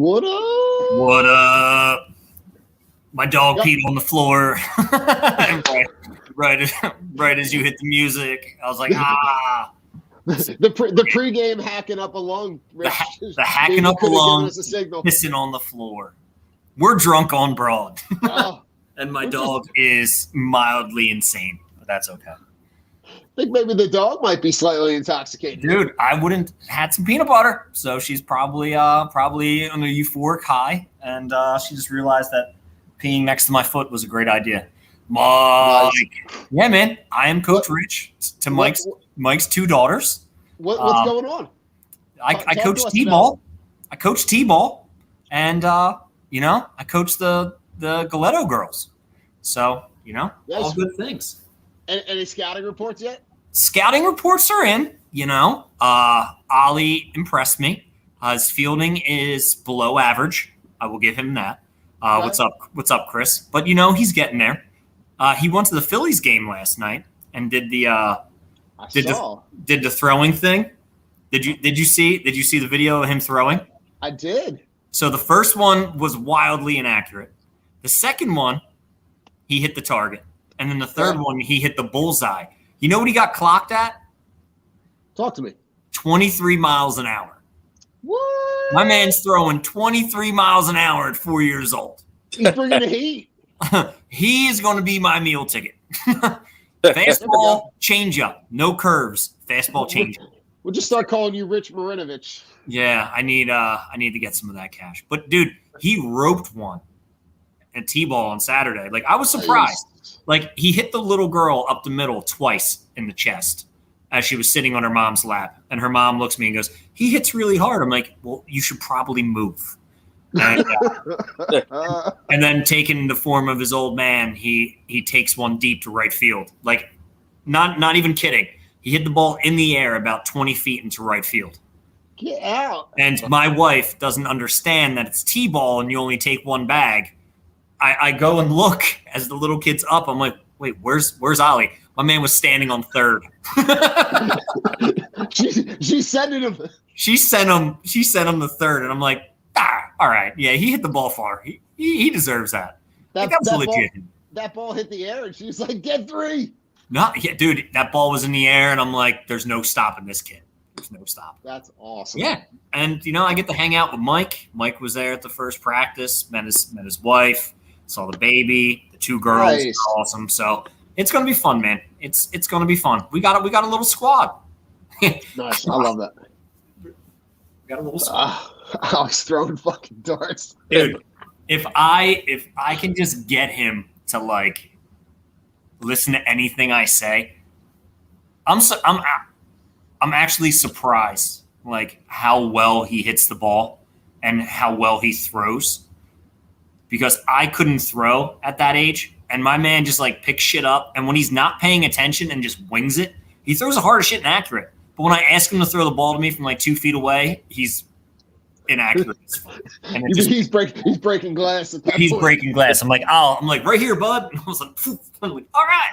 What up? What up? My dog peed on the floor. right as you hit the music, I was like, ah. The pregame hacking up along. The hacking up along, pissing on the floor. We're drunk on broad. Oh, and my dog is mildly insane, but that's okay. I think maybe the dog might be slightly intoxicated. Dude, I wouldn't had some peanut butter, so she's probably on a euphoric high, and she just realized that peeing next to my foot was a great idea. Mike, yeah, man, I am Coach Rich to Mike's two daughters. What's going on? I coach T-ball. I coach T-ball, and I coach the Galetto girls. So all good things. Any scouting reports yet? Scouting reports are in. Ollie impressed me. His fielding is below average. I will give him that. What's up, Chris? But he's getting there. He went to the Phillies game last night and did the throwing thing. Did you see the video of him throwing? I did. So the first one was wildly inaccurate. The second one, he hit the target. And then the third one, he hit the bullseye. You know what he got clocked at? Talk to me. 23 miles an hour. What? My man's throwing 23 miles an hour at 4 years old. He's bringing the heat. He is going to be my meal ticket. Fastball, changeup, no curves. Fastball, changeup. We'll just start calling you Rich Marinovich. Yeah, I need to get some of that cash. But dude, he roped one at T-ball on Saturday. Like, I was surprised. Like, he hit the little girl up the middle twice in the chest as she was sitting on her mom's lap. And her mom looks at me and goes, he hits really hard. I'm like, well, you should probably move. And, and then taking the form of his old man, he takes one deep to right field. Like, not even kidding. He hit the ball in the air about 20 feet into right field. Get out. And my wife doesn't understand that it's T-ball and you only take one bag. I go and look as the little kid's up. I'm like, wait, where's Ollie? My man was standing on third. She sent him. She sent him the third, and I'm like, all right, yeah, he hit the ball far. He deserves that. That ball hit the air, and she's like, get three. No, yeah, dude, that ball was in the air, and I'm like, there's no stopping this kid. There's no stop. That's awesome. Yeah, and I get to hang out with Mike. Mike was there at the first practice. Met his wife. Saw the baby. The two girls. Nice. Are awesome. So it's gonna be fun, man. It's gonna be fun. We got a little squad. Nice. I love that. We got a little squad. I was throwing fucking darts, dude. If I can just get him to like listen to anything I say, I'm actually surprised like how well he hits the ball and how well he throws, because I couldn't throw at that age, and my man just like picks shit up, and when he's not paying attention and just wings it, he throws the hardest shit inaccurate. But when I ask him to throw the ball to me from like 2 feet away, he's inaccurate. And he's breaking glass at that point. Breaking glass. I'm like right here, bud. I was like, all right,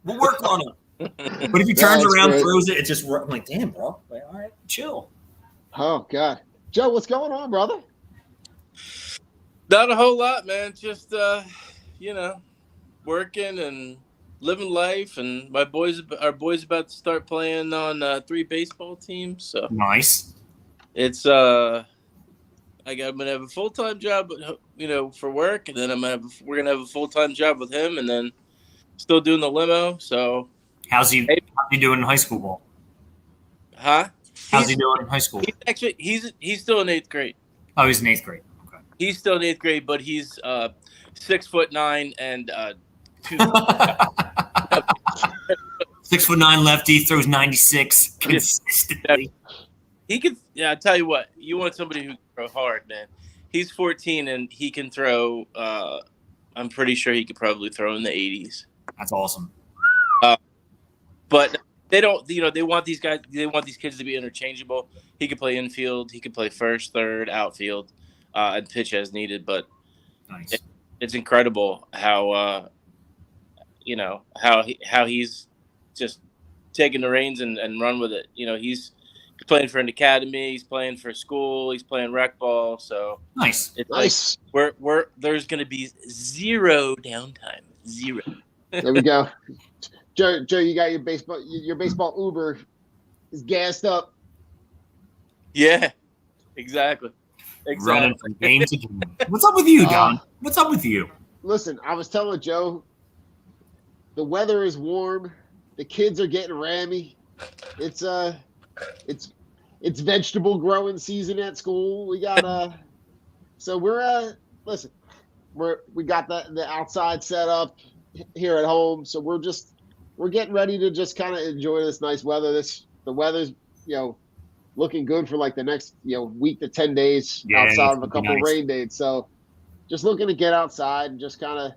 we'll work on it. But if he turns around, throws it, it's just, I'm like, damn, bro. Like, all right, chill. Oh, God. Joe, what's going on, brother? Not a whole lot, man. Just, working and living life. And our boys about to start playing on 3 baseball teams. So nice. It's, I'm going to have a full-time job, for work. And then we're going to have a full-time job with him. And then still doing the limo. So. How's he doing in high school ball? Huh? How's he doing in high school? He's still in 8th grade. Oh, he's in 8th grade. Okay. He's still in 8th grade, but he's 6'9" and 2. 6'9" lefty, throws 96 consistently. He could. Yeah, I tell you what. You want somebody who can throw hard, man. He's 14 and he can throw. I'm pretty sure he could probably throw in the 80s. That's awesome. But they don't, they want these guys, they want these kids to be interchangeable. He could play infield, he could play first, third, outfield, and pitch as needed. But nice. It's incredible how, how he's just taking the reins and run with it. He's He's playing for an academy. He's playing for school. He's playing rec ball. So nice. It's nice. Like there's going to be zero downtime. Zero. There we go. Joe, you got your baseball Uber is gassed up. Yeah, exactly. Running from game to game. What's up with you, Don? What's up with you? Listen, I was telling Joe, the weather is warm. The kids are getting rammy. It's vegetable growing season at school. We got so we're we got the outside set up here at home. So we're getting ready to just kind of enjoy this nice weather. The weather's looking good for like the next week to 10 days outside of a couple rain days. So just looking to get outside and just kind of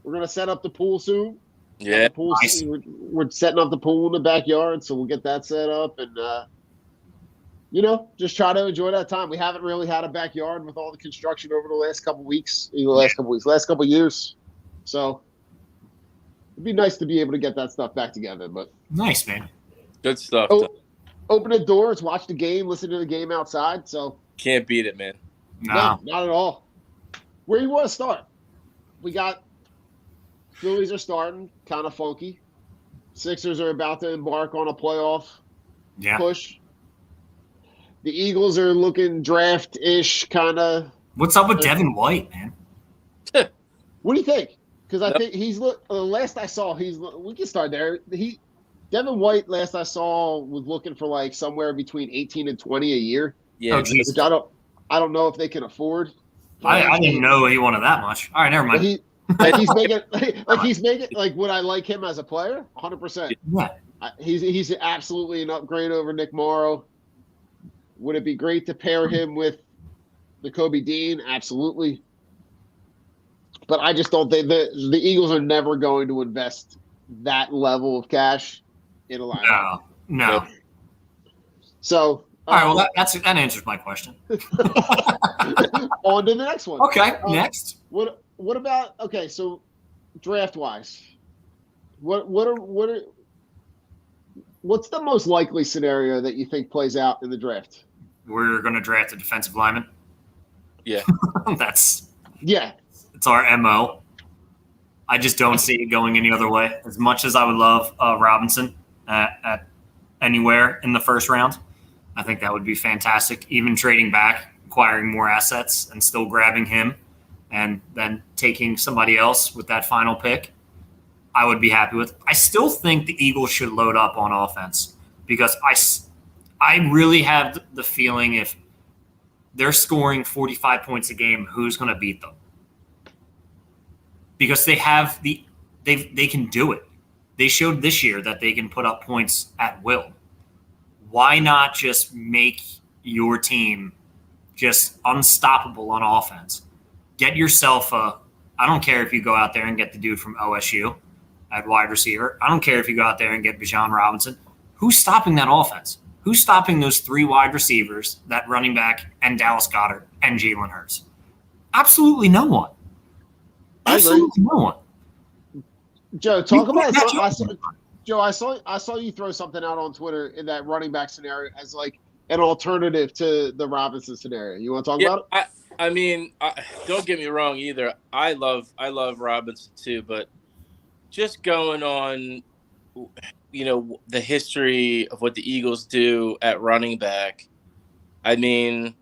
we're gonna set up the pool soon. Yeah, nice. We're setting up the pool in the backyard, so we'll get that set up and just try to enjoy that time. We haven't really had a backyard with all the construction over the last couple weeks, last couple years. So it'd be nice to be able to get that stuff back together. But nice, man. Good stuff. Open the doors, watch the game, listen to the game outside. So can't beat it, man. No, not at all. Where you want to start? We got Phillies are starting kind of funky. Sixers are about to embark on a playoff push. The Eagles are looking draft-ish kind of. What's up with Devin White, man? What do you think? Because I think last I saw, we can start there. Devin White, last I saw, was looking for like somewhere between 18 and 20 a year. Yeah, which I don't know if they can afford. I didn't know he wanted that much. All right, never mind. He's making like would I like him as a player? 100%. Yeah. He's absolutely an upgrade over Nick Morrow. Would it be great to pair him with the Kobe Dean? Absolutely. But I just don't think the Eagles are never going to invest that level of cash in a lineup. No. So all right, well that answers my question. On to the next one. Okay, next. What about so draft wise? What's the most likely scenario that you think plays out in the draft? We're going to draft a defensive lineman. Yeah. It's our MO. I just don't see it going any other way. As much as I would love Robinson at anywhere in the first round, I think that would be fantastic. Even trading back, acquiring more assets, and still grabbing him, and then taking somebody else with that final pick, I would be happy with. I still think the Eagles should load up on offense because I really have the feeling if they're scoring 45 points a game, who's going to beat them? Because they can do it. They showed this year that they can put up points at will. Why not just make your team just unstoppable on offense? Get yourself I don't care if you go out there and get the dude from OSU at wide receiver. I don't care if you go out there and get Bijan Robinson. Who's stopping that offense? Who's stopping those three wide receivers, that running back, and Dallas Goedert and Jalen Hurts? Absolutely no one. Absolutely no one. Joe, talk about it. Joe, I saw you throw something out on Twitter in that running back scenario as like an alternative to the Robinson scenario. You want to talk about it? I mean, don't get me wrong either. I love Robinson too, but just going on, the history of what the Eagles do at running back. I mean,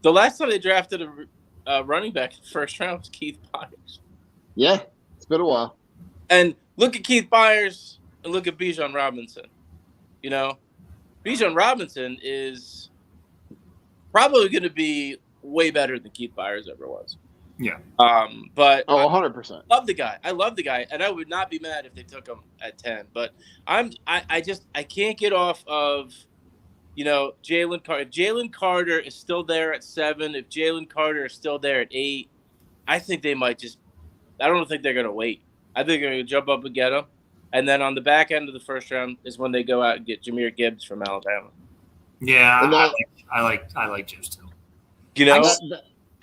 the last time they drafted a running back in the first round was Keith Byers. Yeah, it's been a while. And look at Keith Byers and look at Bijan Robinson. Bijan Robinson is probably going to be way better than Keith Byers ever was. Yeah. But 100%. I love the guy, and I would not be mad if they took him at 10. But I can't get off of Jalen Carter. If Jalen Carter is still there at 7, if Jalen Carter is still there at 8, I think they might I don't think they're going to wait. I think they're going to jump up and get him. And then on the back end of the first round is when they go out and get Jahmyr Gibbs from Alabama. Yeah, I like Gibbs too.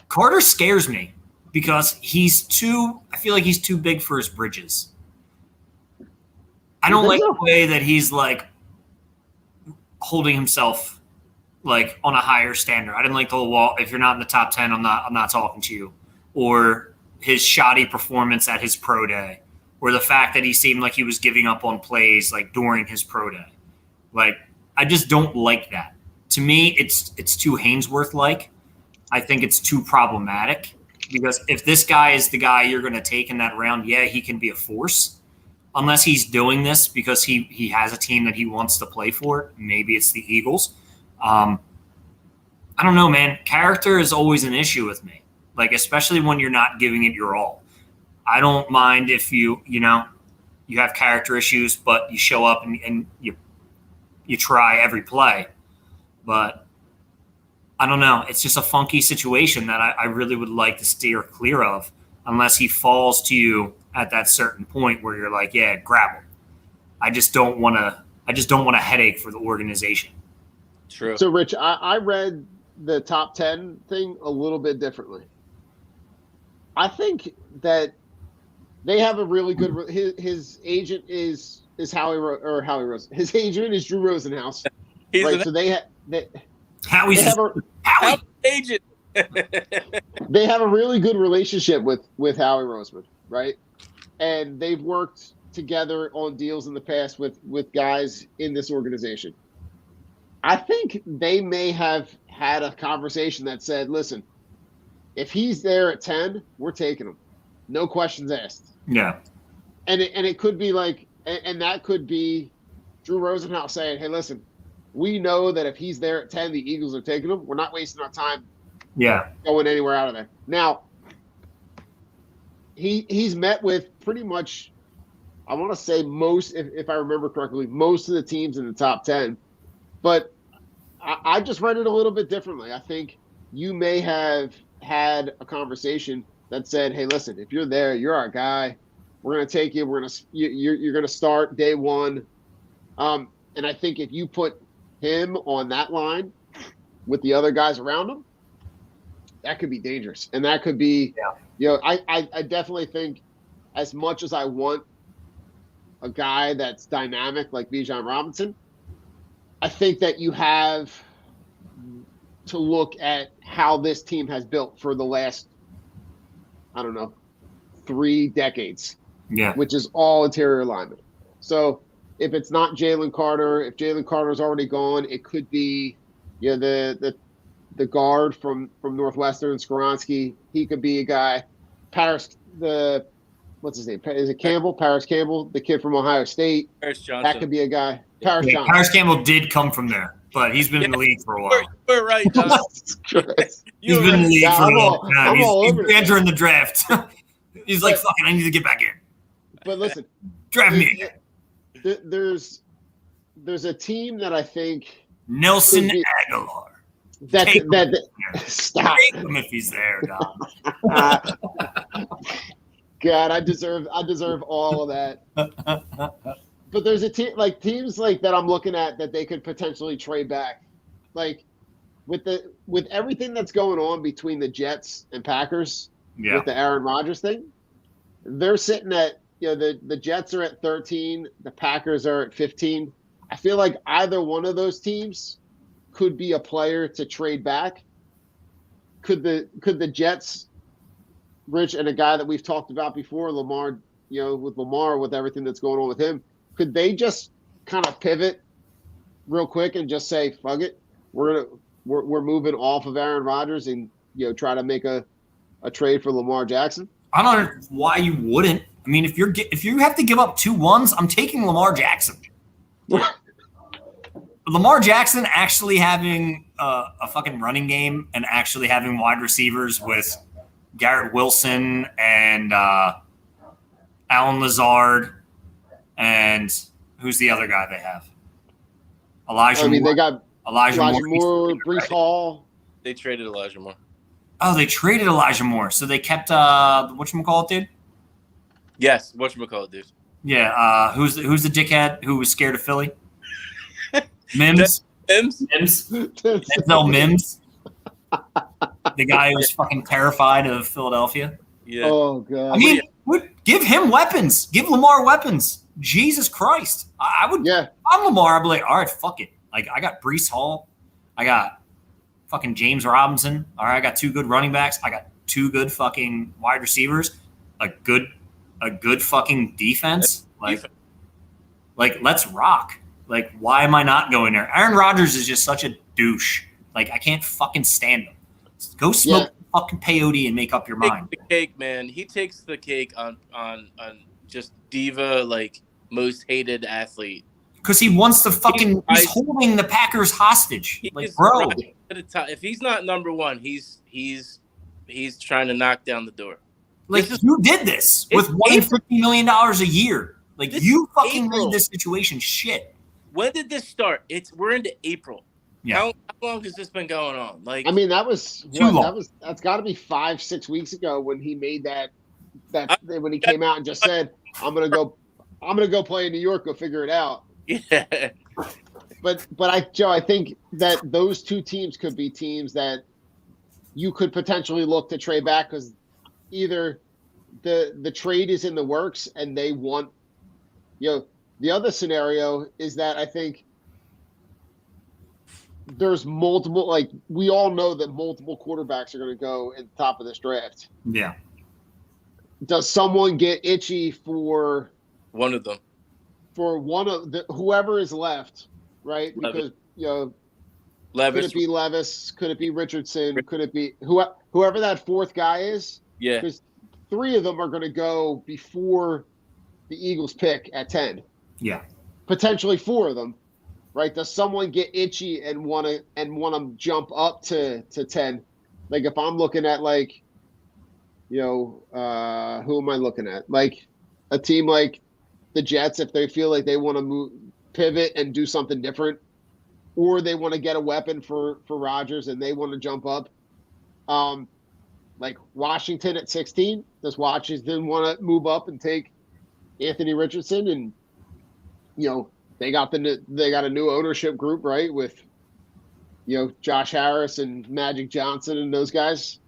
Carter scares me because I feel like he's too big for his bridges. I don't like the way that he's like holding himself like on a higher standard. I didn't like the whole wall. If you're not in the top 10, I'm not talking to you. Or his shoddy performance at his pro day, or the fact that he seemed like he was giving up on plays like during his pro day. Like, I just don't like that. To me, it's too Hainsworth-like. I think it's too problematic because if this guy is the guy you're going to take in that round, yeah, he can be a force. Unless he's doing this because he has a team that he wants to play for. Maybe it's the Eagles. I don't know, man. Character is always an issue with me. Like, especially when you're not giving it your all. I don't mind if you have character issues, but you show up and you try every play. But I don't know. It's just a funky situation that I really would like to steer clear of unless he falls to you at that certain point where you're like, yeah, grab him. I just don't want a headache for the organization. True. So, Rich, I read the top 10 thing a little bit differently. I think they have a really good. His agent is Howie Rose. His agent is Drew Rosenhaus. Right. So Howie's Howie agent. They have a really good relationship with Howie Roseman, right? And they've worked together on deals in the past with guys in this organization. I think they may have had a conversation that said, listen, if he's there at 10, we're taking him. No questions asked. Yeah. And it could be like, and that could be Drew Rosenhaus saying, hey, listen, we know that if he's there at 10, the Eagles are taking him. We're not wasting our time going anywhere out of there. Now, he's met with pretty much, I want to say most, if I remember correctly, most of the teams in the top 10. But I just read it a little bit differently. I think you may have had a conversation that said, hey, listen, if you're there, you're our guy. We're going to take you. You're going to start day one. And I think if you put him on that line with the other guys around him, that could be dangerous. And that could be, I definitely think as much as I want a guy that's dynamic like Bijan Robinson, I think that you have to look at how this team has built for the last, 3 decades, which is all interior linemen. So if it's not Jalen Carter, if Jalen Carter's already gone, it could be, the guard from Northwestern, Skoronski. He could be a guy. What's his name? Is it Campbell? Paris Campbell, the kid from Ohio State. Paris Johnson. That could be a guy. Paris Johnson. Paris Campbell did come from there, but he's been in the league for a while. We're right. He's been in the league for a long time. He's entering the draft. He's like, fuck it, I need to get back in. But listen. Draft me again. There's a team that I think Nelson Aguilar. Stop. Take him if he's there, Dom. God, I deserve all of that. But there's a team like teams like that I'm looking at that they could potentially trade back. Like with everything that's going on between the Jets and Packers with the Aaron Rodgers thing, they're sitting at the Jets are at 13, the Packers are at 15. I feel like either one of those teams could be a player to trade back. Could the Jets, Rich, and a guy that we've talked about before, Lamar, with everything that's going on with him, could they just kind of pivot real quick and just say, fuck it, we're moving off of Aaron Rodgers and try to make a trade for Lamar Jackson? I don't know why you wouldn't. I mean, if you have to give up 2 ones, I'm taking Lamar Jackson. Lamar Jackson actually having a fucking running game and actually having wide receivers with Garrett Wilson and Alan Lazard and who's the other guy they have? Elijah Moore. They got Elijah Moore, Breece Hall. They traded Elijah Moore. Oh, they traded Elijah Moore. So they kept whatchamacallit dude? Yes, whatchamacallit dude. Yeah, who's the dickhead who was scared of Philly? Mims? Denzel Mims? The guy who was fucking terrified of Philadelphia? Yeah. Oh, God. I mean, give him weapons. Give Lamar weapons. Jesus Christ. I would. Yeah. I'm Lamar. I'd be like, all right, fuck it. Like, I got Breece Hall. I got fucking James Robinson. All right, I got 2 good running backs. I got 2 good fucking wide receivers. A good fucking defense. Like, let's rock. Like, why am I not going there? Aaron Rodgers is just such a douche. Like, I can't fucking stand him. Go smoke fucking peyote and make up your mind. The cake, man. He takes the cake on just diva, like, most hated athlete. Because he wants to fucking – he's holding the Packers hostage. Like, bro. If he's not number one, he's trying to knock down the door. Like, you did this with $150 million a year. Like, you fucking made this situation shit. When did this start? We're into April. Yeah. How long has this been going on? Like, I mean, that's got to be 5-6 weeks ago when he made when he came out and just said, I'm gonna go play in New York, go figure it out. Yeah. But Joe, I think that those 2 teams could be teams that you could potentially look to trade back, because either the trade is in the works and they want, the other scenario is that I think there's multiple, like, we all know that multiple quarterbacks are going to go at the top of this draft. Yeah. Does someone get itchy for one of them? For one of whoever is left, right? Because Levis. Could it be Levis? Could it be Richardson? Could it be whoever that 4th guy is? Yeah. Because 3 of them are going to go before the Eagles pick at 10. Yeah. Potentially 4 of them, right? Does someone get itchy and want to jump up to 10? Like, if I'm looking at, like, who am I looking at? Like a team like the Jets, if they feel like they want to pivot and do something different, or they want to get a weapon for Rodgers and they want to jump up. Like Washington at 16, does Washington want to move up and take Anthony Richardson? And they got a new ownership group, right, with Josh Harris and Magic Johnson and those guys.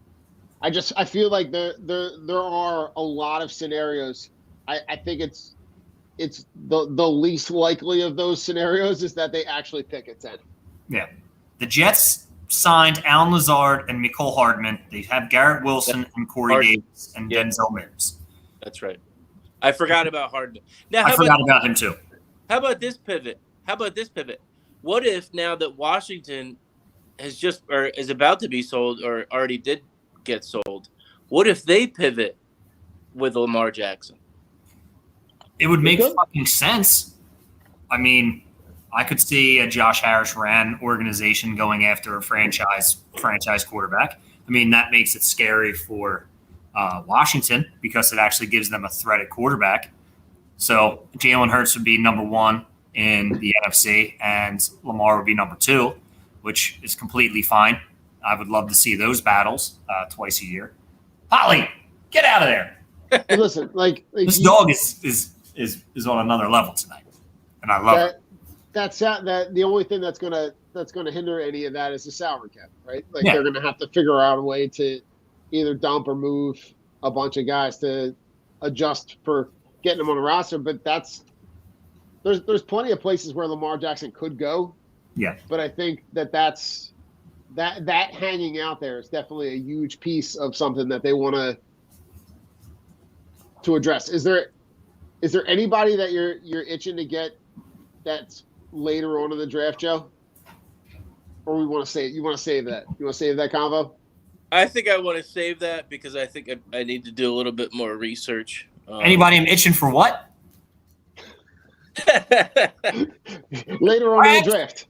I feel like there are a lot of scenarios. I think it's the least likely of those scenarios is that they actually pick at 10. Yeah. The Jets signed Alan Lazard and Mecole Hardman. They have Garrett Wilson and Corey Davis and Denzel Mims. That's right. I forgot about Hardman. Now, I forgot about him too. How about this pivot? What if now that Washington is about to be sold or already did get sold, what if they pivot with Lamar Jackson? It would make fucking sense. I mean, I could see a Josh Harris ran organization going after a franchise quarterback. I mean, that makes it scary for Washington because it actually gives them a threat at quarterback. So Jalen Hurts would be number 1 in the NFC, and Lamar would be number 2, which is completely fine. I would love to see those battles twice a year. Polly, get out of there! Hey, listen, this dog is on another level tonight, and I love it. That the only thing that's gonna hinder any of that is the salary cap, right? Like they're gonna have to figure out a way to either dump or move a bunch of guys to adjust for getting them on the roster. But there's plenty of places where Lamar Jackson could go. Yeah. But I think that hanging out there is definitely a huge piece of something that they want to address. Is there anybody that you're itching to get that's later on in the draft, Joe? Or you want to save that? You want to save that convo? I think I want to save that because I think I need to do a little bit more research. Anybody I'm itching for what? Later on in the draft.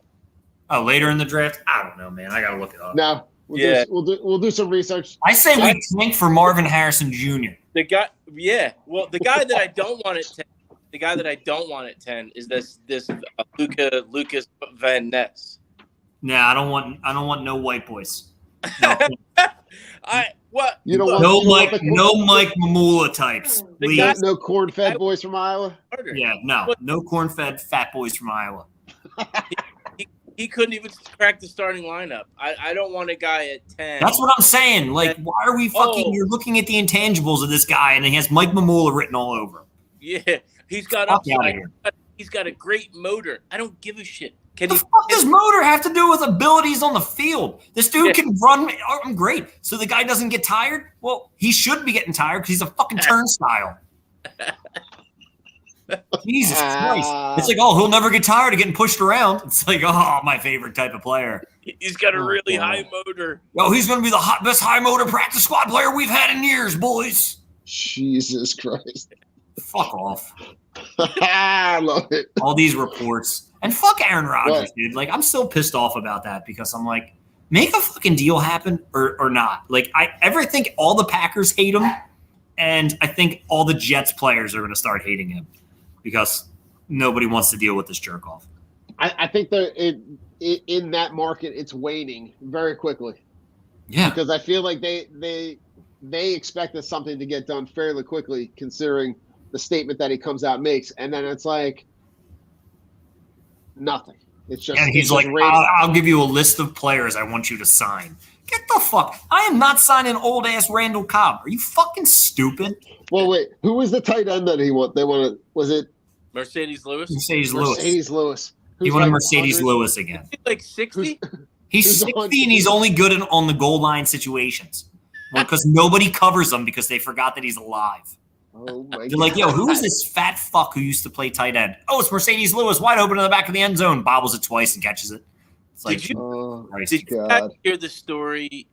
Oh, later in the draft? I don't know, man. I gotta look it up. No, we'll do some research. I say we tank for Marvin Harrison Jr. The guy, well, the guy that I don't want at 10. The guy that I don't want at 10 is this Lucas Van Ness. Nah, I don't want no white boys. No. No Mike Mamula types. No corn-fed boys from Iowa. Yeah, no corn-fed fat boys from Iowa. He couldn't even crack the starting lineup. I don't want a guy at 10. That's what I'm saying. Like, why are we fucking? You're looking at the intangibles of this guy, and he has Mike Mamula written all over him. Yeah, he's got upside. He's got a great motor. I don't give a shit. What the fuck does motor have to do with abilities on the field? This dude can run. I'm great. So the guy doesn't get tired? Well, he should be getting tired because he's a fucking turnstile. Jesus Christ. It's like, oh, he'll never get tired of getting pushed around. It's like, oh, my favorite type of player. He's got a really high motor. Yo, he's going to be the best high motor practice squad player we've had in years, boys. Jesus Christ. Fuck off. I love it. All these reports. And fuck Aaron Rodgers, dude. Like, I'm still pissed off about that because I'm like, make a fucking deal happen or not. Like, I ever think all the Packers hate him, and I think all the Jets players are going to start hating him because nobody wants to deal with this jerk off. I think that in that market, it's waning very quickly. Yeah. Because I feel like they expected something to get done fairly quickly, considering the statement that he comes out and makes. And then it's like, nothing. It's just, and he's like, I'll give you a list of players I want you to sign. Get the fuck. I am not signing old ass Randall Cobb. Are you fucking stupid? Well, wait. Who was the tight end that he wanted? They wanted. Was it Mercedes Lewis? Mercedes Lewis. He wanted Mercedes Lewis again. He's like 60. He's 60 and he's only good on the goal line situations. Well, because nobody covers him because they forgot that he's alive. Oh my God. You're like, yo, who is this fat fuck who used to play tight end? Oh, it's Mercedes Lewis, wide open in the back of the end zone, bobbles it twice and catches it. It's like, did you hear the story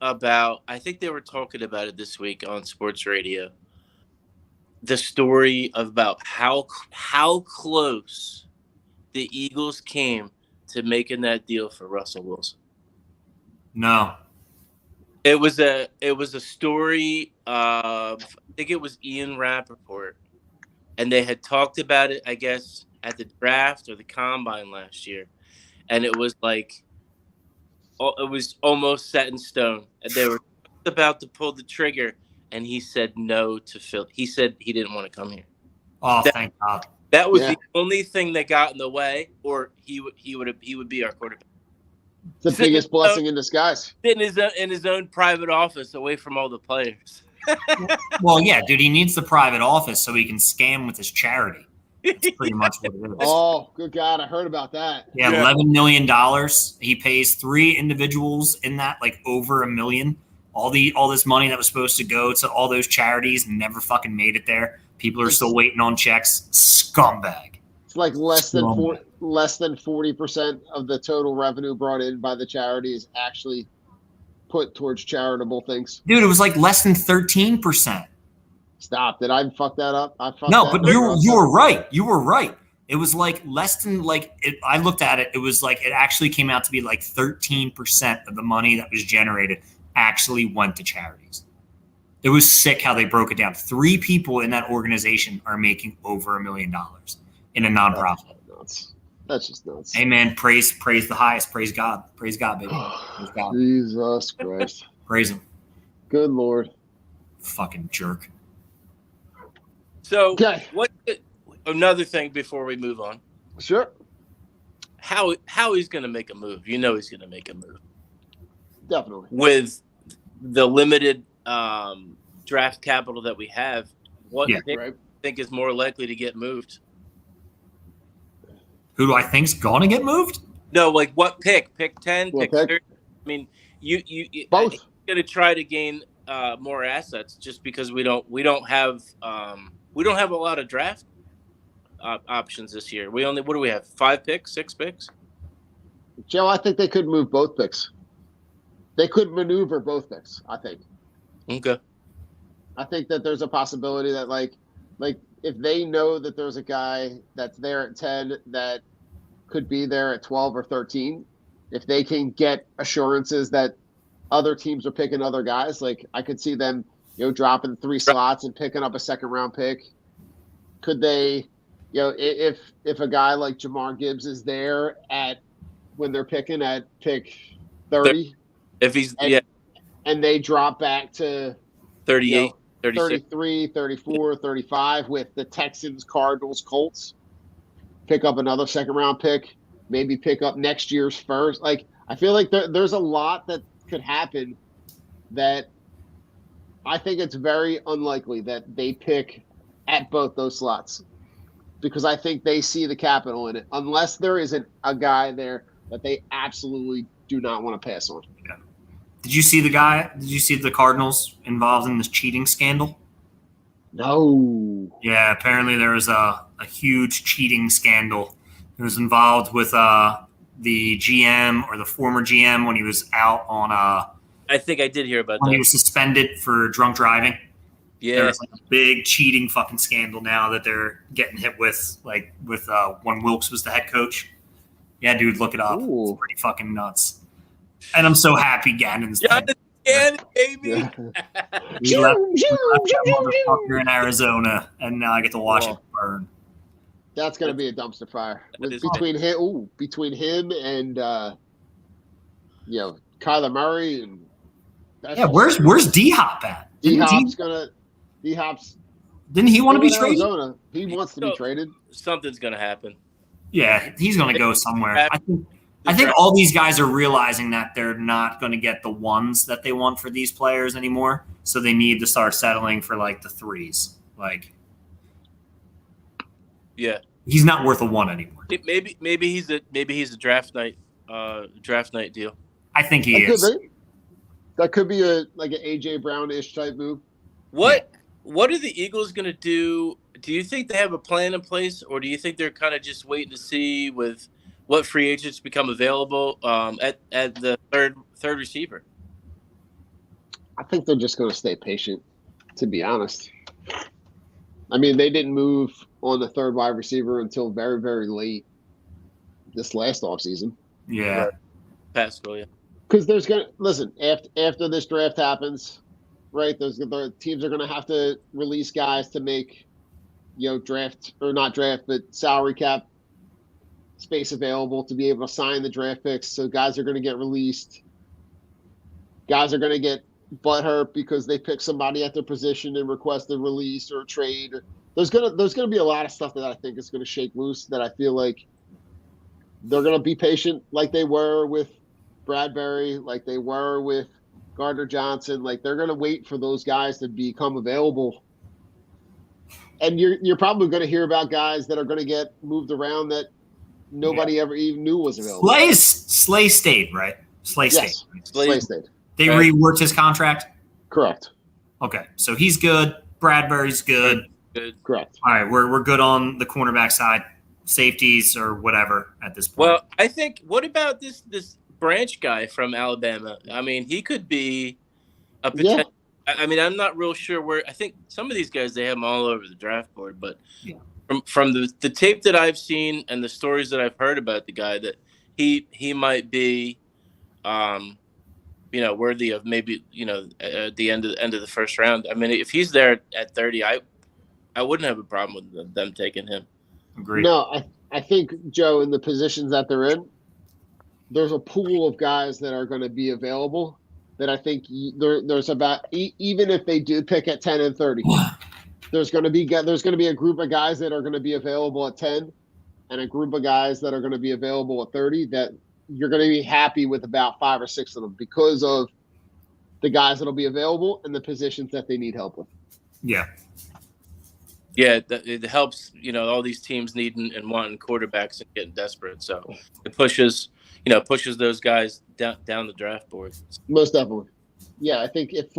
about? I think they were talking about it this week on sports radio. The story about how close the Eagles came to making that deal for Russell Wilson. No. It was a story of, I think it was Ian Rappaport, and they had talked about it, I guess, at the draft or the combine last year, and it was like, it was almost set in stone, and they were about to pull the trigger, and he said no to Phil. He said he didn't want to come here. Oh, thank God. That was the only thing that got in the way, or he would be our quarterback. The biggest blessing in disguise. In his own private office, away from all the players. Well, yeah, dude, he needs the private office so he can scam with his charity. That's pretty much what it is. Oh, good God, I heard about that. Yeah, $11 million. He pays 3 individuals in that, like over $1 million. All this money that was supposed to go to all those charities never fucking made it there. People are still waiting on checks. Scumbag. It's like less than 40% of the total revenue brought in by the charities actually put towards charitable things. Dude, it was like less than 13%. Stop. Did I fuck that up? No, but you were right. You were right. It was like less than I looked at it. It was like it actually came out to be like 13% of the money that was generated actually went to charities. It was sick how they broke it down. 3 people in that organization are making over $1 million in a nonprofit. That's just nuts. Hey man, praise the highest. Praise God, baby. Praise God. Jesus Christ. Praise him. Good Lord. Fucking jerk. So another thing before we move on? Sure. How he's going to make a move? You know he's going to make a move. Definitely. With the limited draft capital that we have, what do you think is more likely to get moved? Who do I think's gonna get moved? No, like what pick? Pick 10, pick 30? I mean, you both gonna try to gain more assets just because we don't have a lot of draft options this year. What do we have? 5 picks, 6 picks? Joe, I think they could move both picks. They could maneuver both picks, I think. Okay. I think that there's a possibility that like if they know that there's a guy that's there at 10 that could be there at 12 or 13, if they can get assurances that other teams are picking other guys, like I could see them, dropping 3 slots and picking up a second round pick. Could they, if a guy like Jamar Gibbs is there when they're picking at pick 30, if he's and they drop back to 38, 33, 34, 35 with the Texans, Cardinals, Colts, pick up another second round pick, maybe pick up next year's first. Like, I feel like there's a lot that could happen that I think it's very unlikely that they pick at both those slots. because I think they see the capital in it, unless there isn't a guy there that they absolutely do not want to pass on. Yeah. Did you see the guy? Did you see the Cardinals involved in this cheating scandal? No. Yeah, apparently there was a huge cheating scandal. It was involved with the GM or the former GM when he was out on I think I did hear about when that. he was suspended for drunk driving. Yeah. There's like a big cheating fucking scandal now that they're getting hit with, like with when Wilkes was the head coach. Yeah, dude, look it up. Ooh. It's pretty fucking nuts. And I'm so happy Gannon's Gannon, baby. Yeah. we left that motherfucker in Arizona, and now I get to watch it burn. That's gonna be a dumpster fire between him and Kyler Murray and where's D-Hop at? D-Hop's Didn't he want to be traded? Arizona. He wants to be traded. Something's gonna happen. Yeah, he's gonna go somewhere. I think all these guys are realizing that they're not going to get the ones that they want for these players anymore, so they need to start settling for like the threes. Like, yeah, he's not worth a one anymore. Maybe he's a draft night deal. I think he is. That could be an AJ Brown-ish type move. What are the Eagles going to do? Do you think they have a plan in place, or do you think they're kind of just waiting to see with what free agents become available at the third receiver? I think they're just going to stay patient, to be honest. I mean, they didn't move on the third wide receiver until very, very late this last offseason. Yeah. Pascal, yeah. Because there's going to – listen, after this draft happens, right, the teams are going to have to release guys to make, draft – or not draft, but salary cap space available to be able to sign the draft picks. So guys are going to get released. Guys are going to get butthurt because they pick somebody at their position and request a release or a trade. There's gonna be a lot of stuff that I think is going to shake loose that I feel like they're going to be patient like they were with Bradbury, like they were with Gardner Johnson. Like they're going to wait for those guys to become available. And you're probably going to hear about guys that are going to get moved around that nobody ever even knew was available. Slay stayed, right? Slay stayed. Slay stayed. They reworked his contract? Correct. Okay. So he's good. Bradbury's good. Good. Correct. All right. We're good on the cornerback side. Safeties or whatever at this point. Well, I think what about this Branch guy from Alabama? I mean, he could be a potential. Yeah. I mean, I'm not real sure where. I think some of these guys, they have them all over the draft board, but from the tape that I've seen and the stories that I've heard about the guy, that he might be worthy of maybe, at the end of the first round. I mean, if he's there at 30, I wouldn't have a problem with them taking him. Agreed. No, I think, Joe, in the positions that they're in, there's a pool of guys that are going to be available that I think there's about, even if they do pick at 10 and 30, there's going to be a group of guys that are going to be available at 10 and a group of guys that are going to be available at 30 that you're going to be happy with about 5 or 6 of them because of the guys that'll be available and the positions that they need help with. Yeah. Yeah, it helps, all these teams needing and wanting quarterbacks and getting desperate. So it pushes those guys down the draft board. Most definitely. Yeah, I think if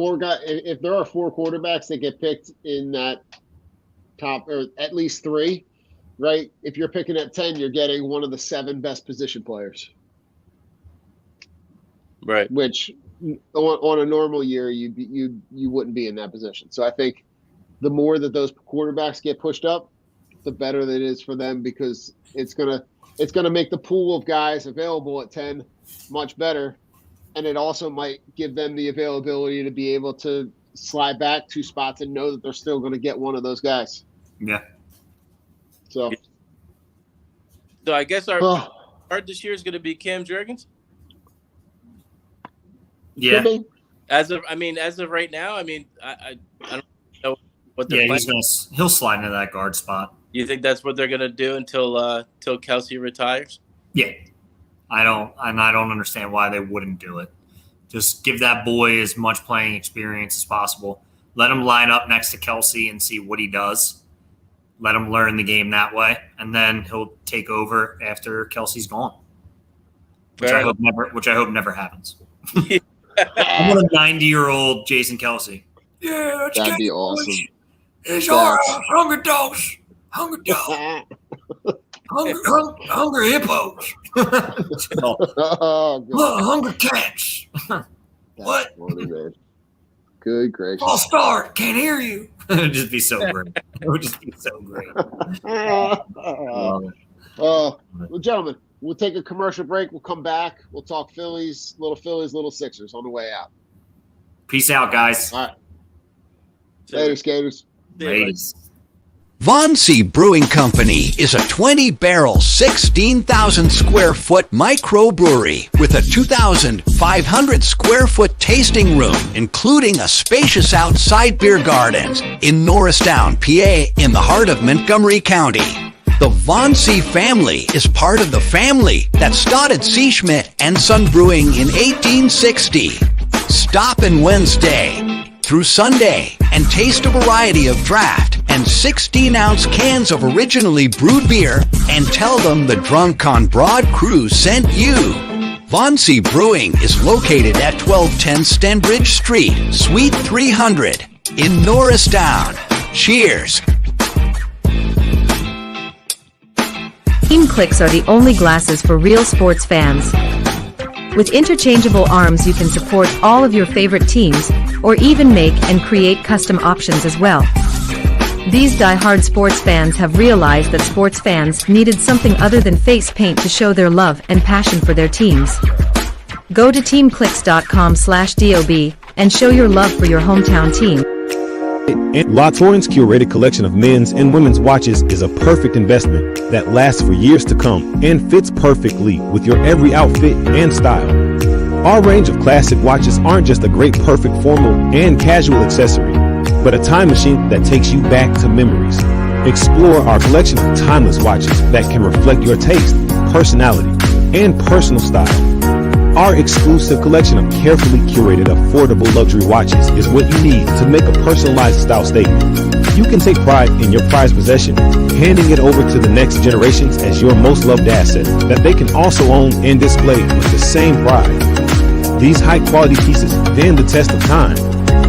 there are 4 quarterbacks that get picked in that top, or at least 3, right? If you're picking at 10, you're getting one of the 7 best position players. Right. Which on a normal year you wouldn't be in that position. So I think the more that those quarterbacks get pushed up, the better it is for them because it's gonna make the pool of guys available at 10 much better, and it also might give them the availability to be able to slide back 2 spots and know that they're still going to get one of those guys. Yeah. So I guess our card this year is going to be Cam Jurgens. Yeah. As of right now, I don't know what they're planning. He'll slide into that guard spot. You think that's what they're going to do until Kelsey retires? Yeah. I don't understand why they wouldn't do it. Just give that boy as much playing experience as possible. Let him line up next to Kelsey and see what he does. let him learn the game that way, and then he'll take over after Kelsey's gone, which I hope never happens. I want a 90-year-old Jason Kelsey. Yeah, that'd be awesome. It's our hungry dogs, hungry dogs, hungry hippos, hungry cats. What? Funny, man. Good gracious! I'll start. Can't hear you. It would just be so great. It would just be so great. Well, gentlemen, we'll take a commercial break. We'll come back. We'll talk Phillies, little Sixers on the way out. Peace out, guys. All right. Later, skaters. Ladies. Von C Brewing Company is a 20-barrel, 16,000 square foot microbrewery with a 2,500 square foot tasting room, including a spacious outside beer garden in Norristown, PA, in the heart of Montgomery County. The Von C family is part of the family that started C. Schmidt and Son Brewing in 1860. Stop in Wednesday through Sunday and taste a variety of draft and 16-ounce cans of originally brewed beer and tell them the Drunk on Broad crew sent you. Von C Brewing is located at 1210 Stenbridge Street, Suite 300 in Norristown. Cheers. Team Clicks are the only glasses for real sports fans. With interchangeable arms, you can support all of your favorite teams, or even make and create custom options as well. These die-hard sports fans have realized that sports fans needed something other than face paint to show their love and passion for their teams. Go to teamclicks.com/DOB and show your love for your hometown team. La Torrance curated collection of men's and women's watches is a perfect investment that lasts for years to come and fits perfectly with your every outfit and style. Our range of classic watches aren't just a great perfect formal and casual accessory, but a time machine that takes you back to memories. Explore our collection of timeless watches that can reflect your taste, personality, and personal style. Our exclusive collection of carefully curated, affordable luxury watches is what you need to make a personalized style statement. You can take pride in your prized possession, handing it over to the next generations as your most loved asset that they can also own and display with the same pride. These high-quality pieces stand the test of time,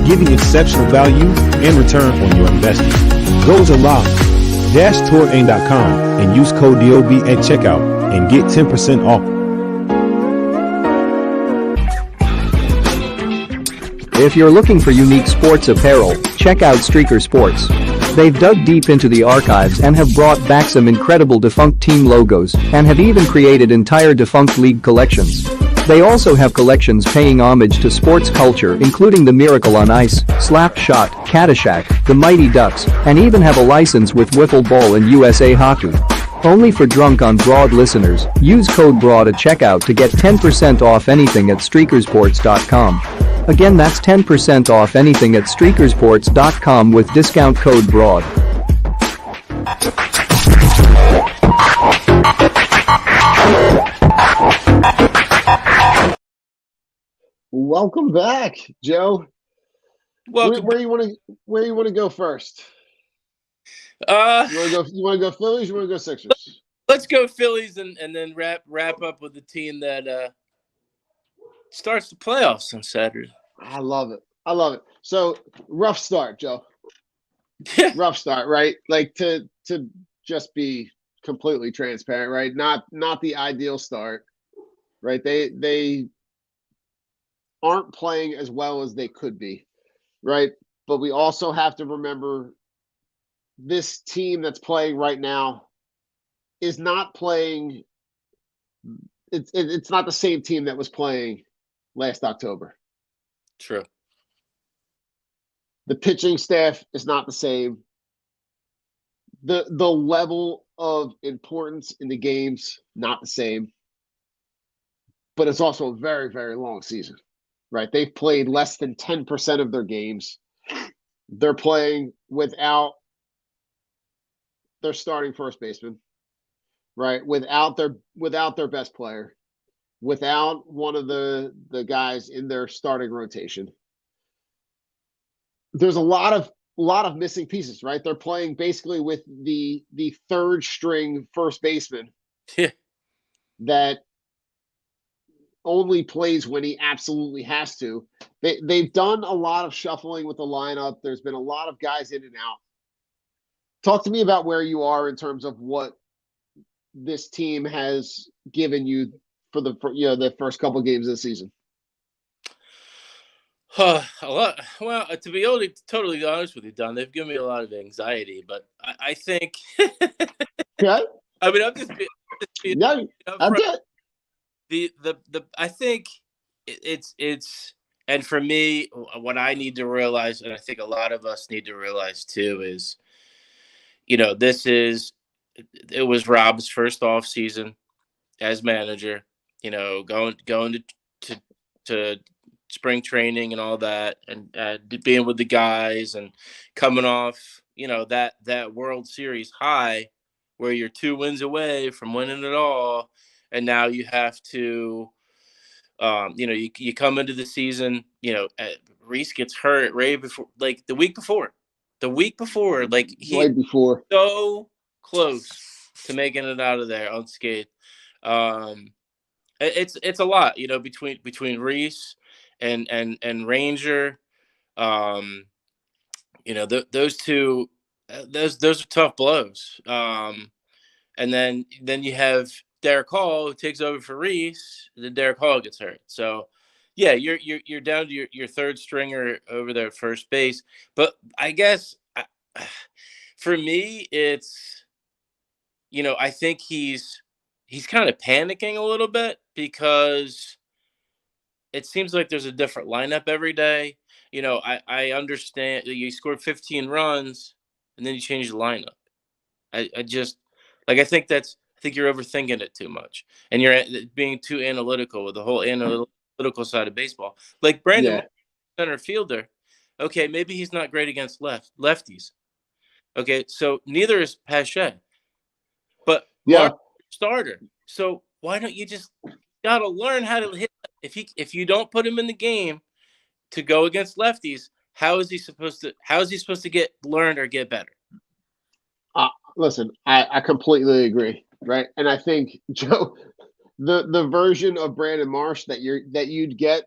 giving exceptional value and return on your investment. Go to la-touring.com and use code DOB at checkout and get 10% off. If you're looking for unique sports apparel, check out Streaker Sports. They've dug deep into the archives and have brought back some incredible defunct team logos and have even created entire defunct league collections. They also have collections paying homage to sports culture, including the Miracle on Ice, Slap Shot, Caddyshack, the Mighty Ducks, and even have a license with Wiffle Ball and USA Hockey. Only for Drunk on Broad listeners, use code BROAD at checkout to get 10% off anything at streakersports.com. Again, that's 10% off anything at streakersports.com with discount code BROAD. Welcome back, Joe. Welcome. Where you want to go first? You want to go Phillies? You want to go Sixers? Let's go Phillies and then wrap up with the team that starts the playoffs on Saturday. I love it. So rough start, Joe. Rough start, right? Like to just be completely transparent, right? Not the ideal start, right? They aren't playing as well as they could be, right? But we also have to remember this team that's playing right now is not playing. It's not the same team that was playing last October. True. The pitching staff is not the same. The level of importance in the games, not the same. But it's also a very, very long season, right? They've played less than 10% of their games. They're playing without their starting first baseman, right? Without their best player, without one of the guys in their starting rotation. There's a lot of lot of missing pieces, right? They're playing basically with the third string first baseman Yeah. that only plays when he absolutely has to. They've done a lot of shuffling with the lineup. There's been a lot of guys in and out. Talk to me about where you are in terms of what this team has given you for the first couple games of the season. A lot. Well, to be totally honest with you, Don, they've given me a lot of anxiety. But I think. Okay. I mean, I'm just being Yeah, that's it. I think it's and for me, what I need to realize, and I think a lot of us need to realize too, is it was Rob's first off season as manager. Going to spring training and all that, and being with the guys and coming off that World Series high where you're 2 wins away from winning it all, and now you have to you come into the season, Reese gets hurt right before, like the week before, like Right before. so close to making it out of there unscathed. It's a lot, between Reese and Ranger. Those two, those are tough blows. And then you have Derek Hall, who takes over for Reese. Then Derek Hall gets hurt. So, yeah, you're down to your third stringer over there at first base. But I guess for me, it's I think he's kind of panicking a little bit because it seems like there's a different lineup every day. I understand that you scored 15 runs and then you change the lineup. I just like I think you're overthinking it too much, and you're being too analytical with the whole analytical side of baseball. Like Brandon, center fielder. Okay, maybe he's not great against lefties. Okay, so neither is Pache, but Mark starter. So why don't you just gotta learn how to hit? If you don't put him in the game to go against lefties, how is he supposed to get learned or get better? Listen, I completely agree, right? And I think, Joe, the version of Brandon Marsh that you'd get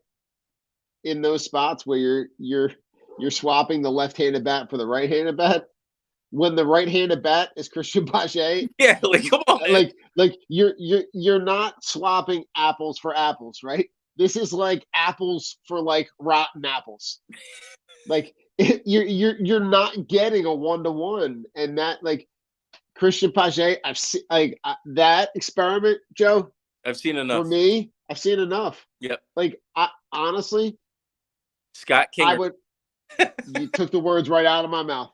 in those spots where you're swapping the left-handed bat for the right-handed bat, when the right-handed bat is Christian Pache. Yeah, like come on, man. Like you're not swapping apples for apples, right? This is like apples for like rotten apples. Like you're not getting a 1-to-1, and that like Christian Pache, I've seen that experiment, Joe. I've seen enough. For me, I've seen enough. Yep. Like honestly, Scott King. You took the words right out of my mouth.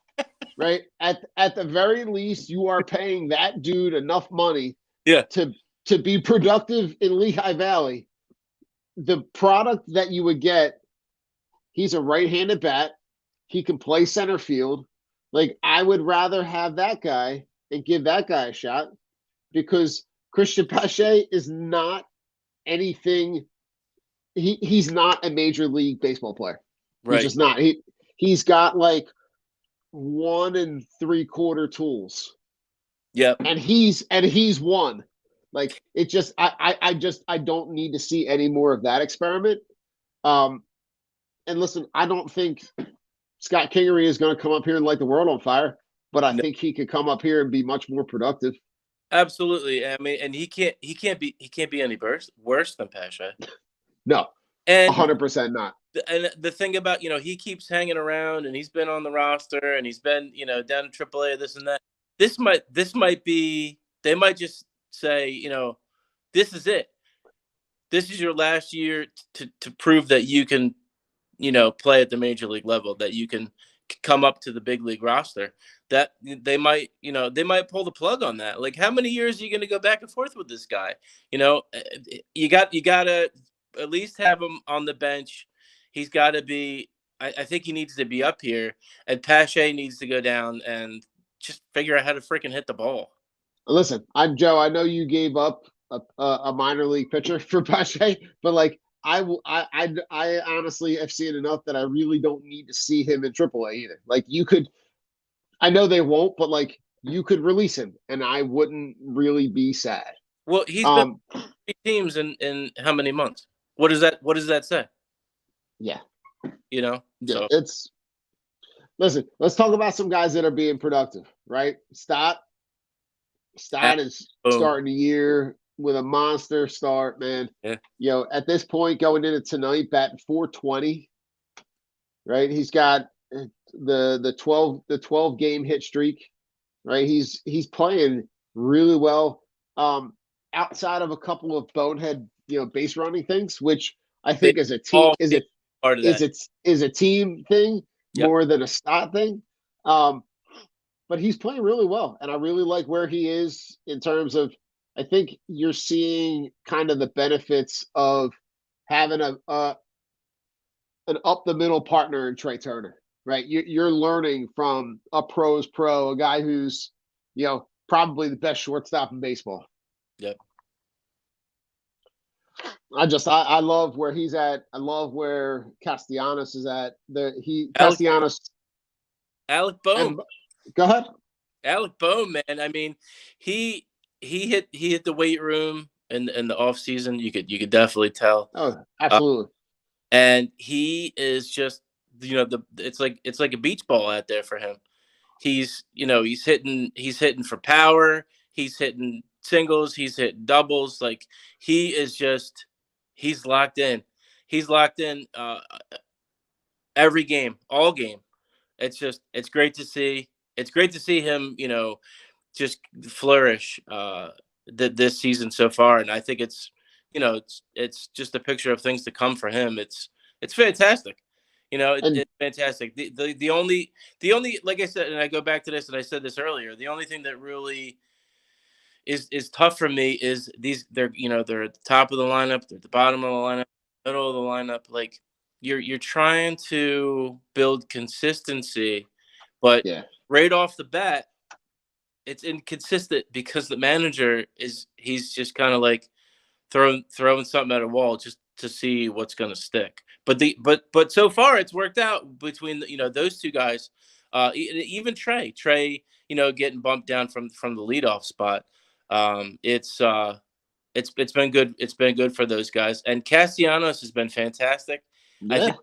Right? At the very least, you are paying that dude enough money to be productive in Lehigh Valley. The product that you would get, he's a right-handed bat. He can play center field. Like, I would rather have that guy and give that guy a shot, because Christian Pache is not anything. He's not a major league baseball player. Right. He's just not. He's got like 1 3/4 tools. Yep. And he's one. Like, it just I don't need to see any more of that experiment. And listen, I don't think Scott Kingery is going to come up here and light the world on fire, but I think he could come up here and be much more productive. Absolutely. I mean, and he can't be any worse than Pache. No. And 100% not. And the thing about, he keeps hanging around, and he's been on the roster, and he's been, down to AAA, this and that. This might be, they might just say, this is it. This is your last year to prove that you can, play at the major league level, that you can come up to the big league roster. That they might pull the plug on that. Like, how many years are you going to go back and forth with this guy? You got to at least have him on the bench. He's got to be. I think he needs to be up here, and Pache needs to go down and just figure out how to freaking hit the ball. Listen, Joe. I know you gave up a minor league pitcher for Pache, but like, I honestly have seen enough that I really don't need to see him in AAA either. Like you could, I know they won't, but like you could release him, and I wouldn't really be sad. Well, he's been 3 teams in how many months? What does that say? Yeah, Yeah, so it's. Listen, let's talk about some guys that are being productive, right? Stott is starting the year with a monster start, man. Yeah. At this point, going into tonight, batting .420, right? He's got the 12 game hit streak, right? He's playing really well. Outside of a couple of bonehead, base running things, which I think is a team is a team thing more than a Stott thing. But he's playing really well, and I really like where he is in terms of. I think you're seeing kind of the benefits of having an up the middle partner in Trey Turner, right? You're learning from a pro's pro, a guy who's probably the best shortstop in baseball. Yep. I love where he's at. I love where Castellanos is at. Alec Bohm. Go ahead. Alec Bohm, man. I mean, he hit the weight room in the off season. You could definitely tell. Oh, absolutely. And he is just it's like a beach ball out there for him. He's hitting for power. He's hitting singles. He's hitting doubles. Like he's locked in. He's locked in every game, all game. It's great to see. It's great to see him, just flourish this season so far. And I think it's just a picture of things to come for him. It's fantastic. It's fantastic. The only, like I said, and I go back to this, and I said this earlier, the only thing that really is tough for me is they're at the top of the lineup, they're at the bottom of the lineup, middle of the lineup. Like you're trying to build consistency, but right off the bat, it's inconsistent because the manager he's just kind of like throwing something at a wall just to see what's going to stick. But so far it's worked out between those two guys. Even Trey, getting bumped down from the leadoff spot. It's been good. It's been good for those guys. And Castellanos has been fantastic. Yeah. I think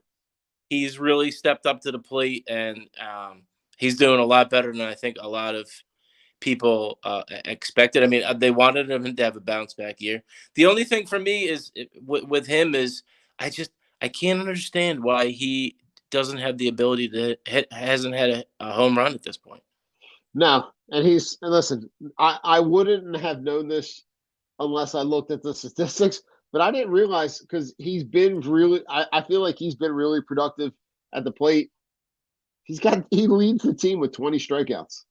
he's really stepped up to the plate, and he's doing a lot better than I think a lot of people expected. I mean, they wanted him to have a bounce back year. The only thing for me is with him is I can't understand why he doesn't have the ability to hit, hasn't had a home run at this point. No, and listen, I wouldn't have known this unless I looked at the statistics, but I didn't realize because he's been really, I feel like he's been really productive at the plate. He leads the team with 20 strikeouts.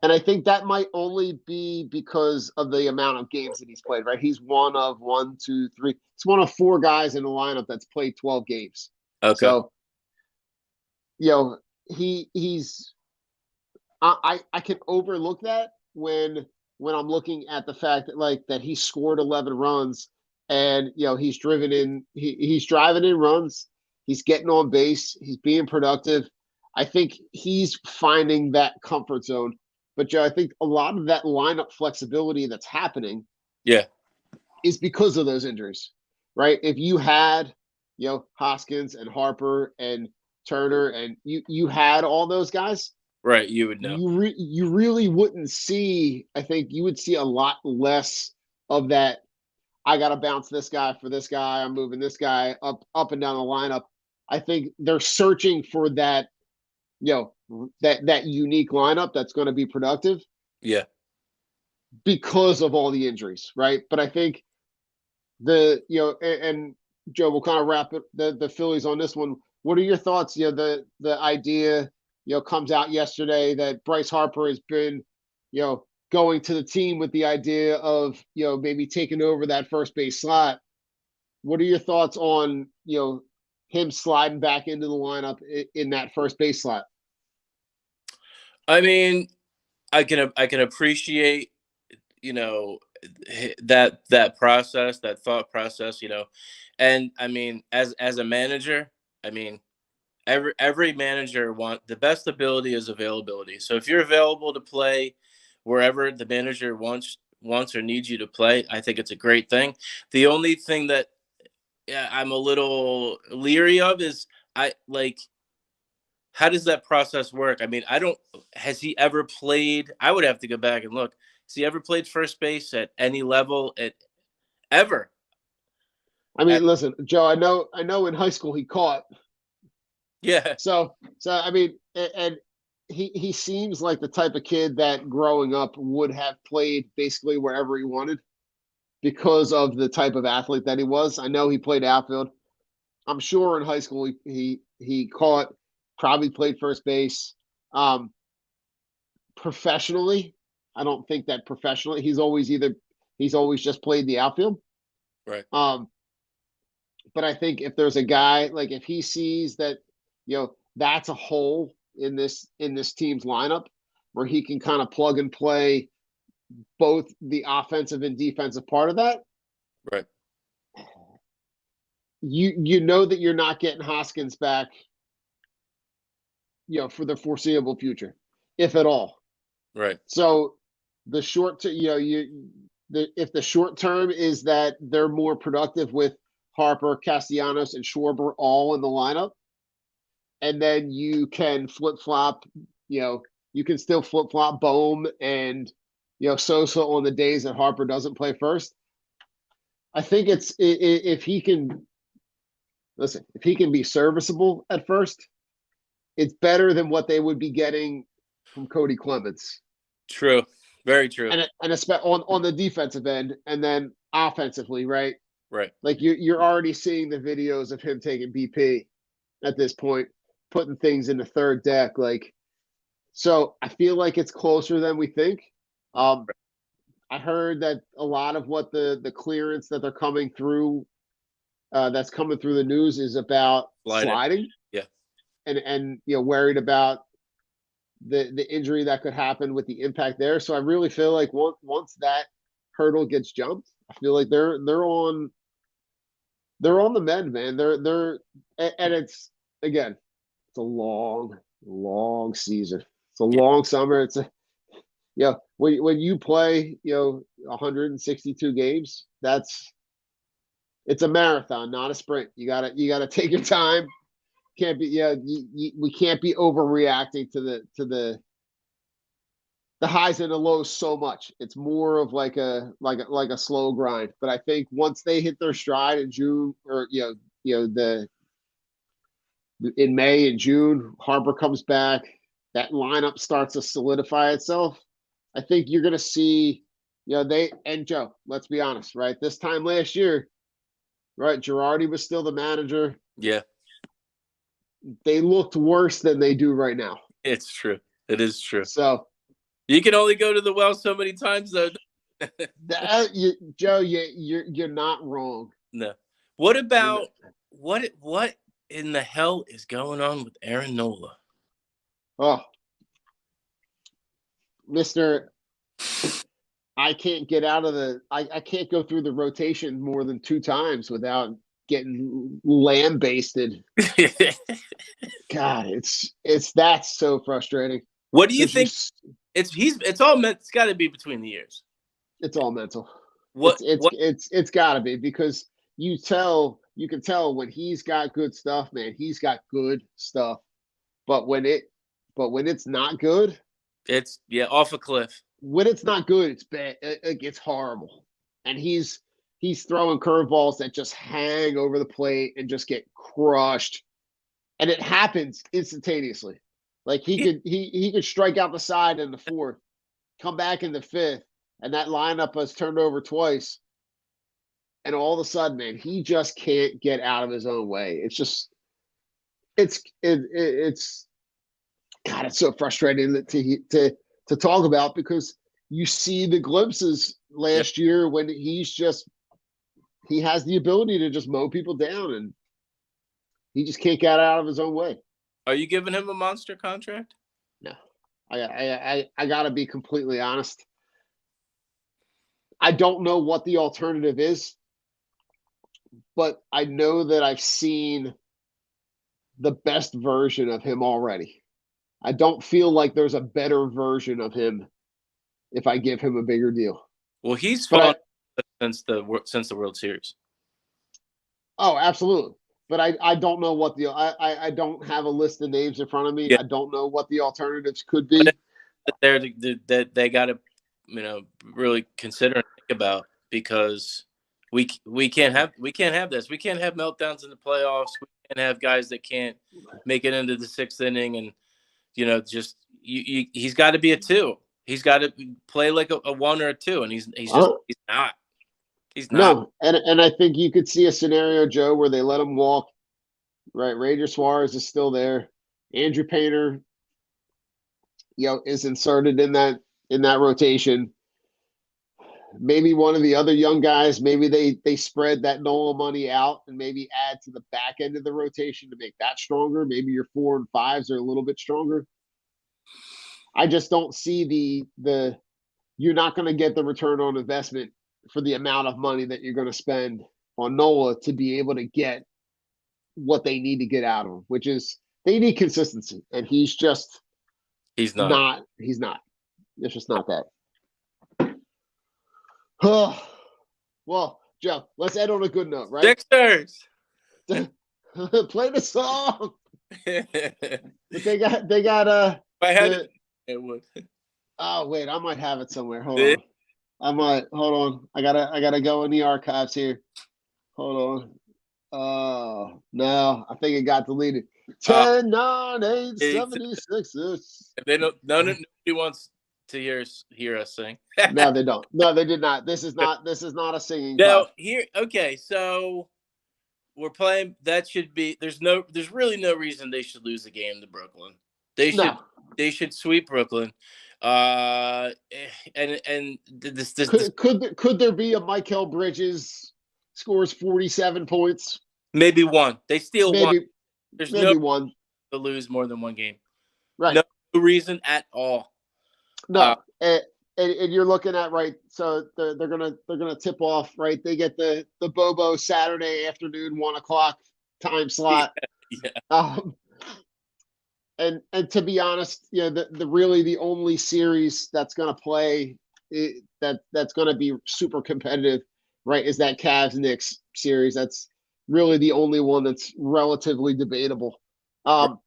And I think that might only be because of the amount of games that he's played, right? He's one of 4 guys in the lineup that's played 12 games. Okay. So, he's I can overlook that when I'm looking at the fact that he scored 11 runs and he's driving in runs, he's getting on base, he's being productive. I think he's finding that comfort zone. But Joe, I think a lot of that lineup flexibility that's happening is because of those injuries, right? If you had Hoskins and Harper and Turner and you had all those guys, right, you would know. You really wouldn't see. I think you would see a lot less of that. I got to bounce this guy for this guy. I'm moving this guy up and down the lineup. I think they're searching for that, that unique lineup that's going to be productive. Yeah. Because of all the injuries, right? But I think and Joe, we'll kind of wrap it, the Phillies on this one. What are your thoughts? The idea comes out yesterday that Bryce Harper has been, going to the team with the idea of, maybe taking over that first base slot. What are your thoughts on, him sliding back into the lineup in that first base slot? I mean, I can appreciate, that process, that thought process, and I mean, as a manager, I mean, every manager the best ability is availability. So if you're available to play wherever the manager wants or needs you to play, I think it's a great thing. The only thing that I'm a little leery of is how does that process work? I mean, has he ever played? I would have to go back and look. Has he ever played first base at any level ever? I mean, listen, Joe, I know in high school he caught. Yeah. So I mean, and he seems like the type of kid that growing up would have played basically wherever he wanted because of the type of athlete that he was. I know he played outfield. I'm sure in high school he caught, probably played first base. Professionally, I don't think that professionally he's always just played the outfield. Right. But I think if there's a guy, like if he sees that, that's a hole in this team's lineup where he can kind of plug and play both the offensive and defensive part of that. Right. You know that you're not getting Hoskins back, for the foreseeable future, if at all. Right. So the short if the short term is that they're more productive with Harper, Castellanos, and Schwarber all in the lineup, and then you can flip-flop, you can still flip-flop Bohm and, Sosa on the days that Harper doesn't play first. I think if he can be serviceable at first, it's better than what they would be getting from Cody Clemens. True. Very true. And on the defensive end, and then offensively, right? Right. Like you're already seeing the videos of him taking BP at this point, putting things in the third deck. So I feel like it's closer than we think. I heard that a lot of what the clearance that they're coming through, that's coming through the news is about sliding. Yeah. And worried about the injury that could happen with the impact there. So I really feel like once that hurdle gets jumped, I feel like they're on the mend, man. And it's a long season. It's a long summer. It's when you play 162 games, it's a marathon, not a sprint. You gotta take your time. Can't be we can't be overreacting to the highs and the lows so much. It's more of like a slow grind. But I think once they hit their stride in June, or in May and June, Harper comes back, that lineup starts to solidify itself. I think you're going to see, Joe, let's be honest, right? This time last year, right, Girardi was still the manager. Yeah. They looked worse than they do right now. It's true. It is true. So you can only go to the well so many times, though. Joe, you're not wrong. No. What about what in the hell is going on with Aaron Nola? Oh, Mister, I can't get out of I can't go through the rotation more than 2 times without getting lambasted. God, that's so frustrating. What do you think? It's got to be between the ears. It's all mental. What it's got to be, because you can tell when he's got good stuff, man. He's got good stuff, but when it's not good, it's off a cliff. When it's not good, it's bad. It's horrible, and he's throwing curveballs that just hang over the plate and just get crushed, and it happens instantaneously. Like he could strike out the side in the 4th, come back in the 5th, and that lineup has turned over twice, and all of a sudden, man, he just can't get out of his own way. It's just it's God, it's so frustrating to talk about, because you see the glimpses last year when he has the ability to just mow people down, and he just can't get out of his own way. Are you giving him a monster contract? No, I gotta be completely honest. I don't know what the alternative is, but I know that I've seen the best version of him already. I don't feel like there's a better version of him if I give him a bigger deal. Well, he's But fallen since the World Series. Oh, absolutely. But I don't know what I don't have a list of names in front of me. Yeah. I don't know what the alternatives could be. They got to, really consider and think about, because we can't have this. We can't have meltdowns in the playoffs. We can't have guys that can't make it into the 6th inning, and he's got to be a 2. He's got to play like a 1 or a 2, and he's not. He's not. No, and I think you could see a scenario, Joe, where they let him walk. Right, Ranger Suarez is still there. Andrew Painter, is inserted in that rotation. Maybe one of the other young guys, maybe they spread that Nola money out and maybe add to the back end of the rotation to make that stronger. Maybe your 4 and 5s are a little bit stronger. I just don't see the you're not going to get the return on investment for the amount of money that you're going to spend on Nola to be able to get what they need to get out of him, which is they need consistency, and he's not. It's just not that. Well, Joe, let's end on a good note, right? Sixers. Play the song. But they got If I had it would. Oh wait, I might have it somewhere. Hold on. I gotta go in the archives here. Hold on. Oh no, I think it got deleted. 10, 9, 8, 76. They don't. Nobody wants to hear us sing. No, they don't. No, they did not. This is not a singing. No, club. Okay, so we're playing. That should be. There's really no reason they should lose the game to Brooklyn. They should sweep Brooklyn. And this could there be a Michael Bridges scores 47 points? Maybe one. They steal one. There's maybe one to lose more than one game. Right. No reason at all. No. And you're looking at right. So they're gonna tip off right. They get the Bobo Saturday afternoon 1:00 time slot. Yeah. And to be honest, the only series that's going to play that's going to be super competitive, right, is that Cavs-Knicks series. That's really the only one that's relatively debatable. But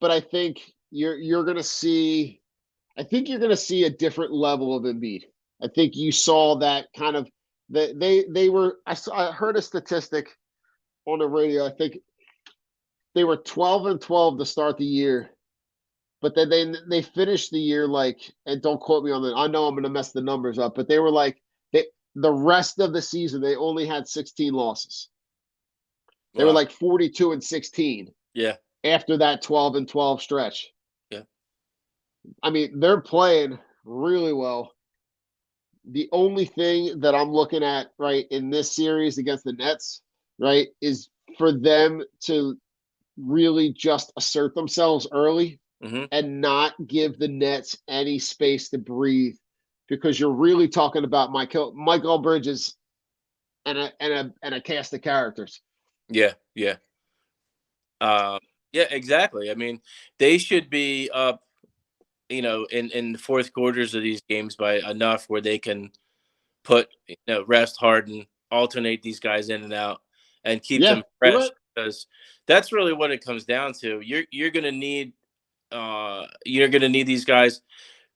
I think you're going to see. I think you're going to see a different level of Embiid. I think you saw that kind of they were. I heard a statistic on the radio. I think they were 12-12 to start the year, but then they finished the year and don't quote me on that. I know I'm going to mess the numbers up, but they were the rest of the season they only had 16 losses. They were 42-16. Yeah. After that 12-12 stretch. Yeah. I mean, they're playing really well. The only thing that I'm looking at right in this series against the Nets, right, is for them to really just assert themselves early and not give the Nets any space to breathe, because you're really talking about Michael Bridges and a cast of characters. Yeah. Yeah, exactly. I mean, they should be up, in the fourth quarters of these games by enough where they can put, rest Harden, alternate these guys in and out, and keep them fresh. Because that's really what it comes down to. You're going to need these guys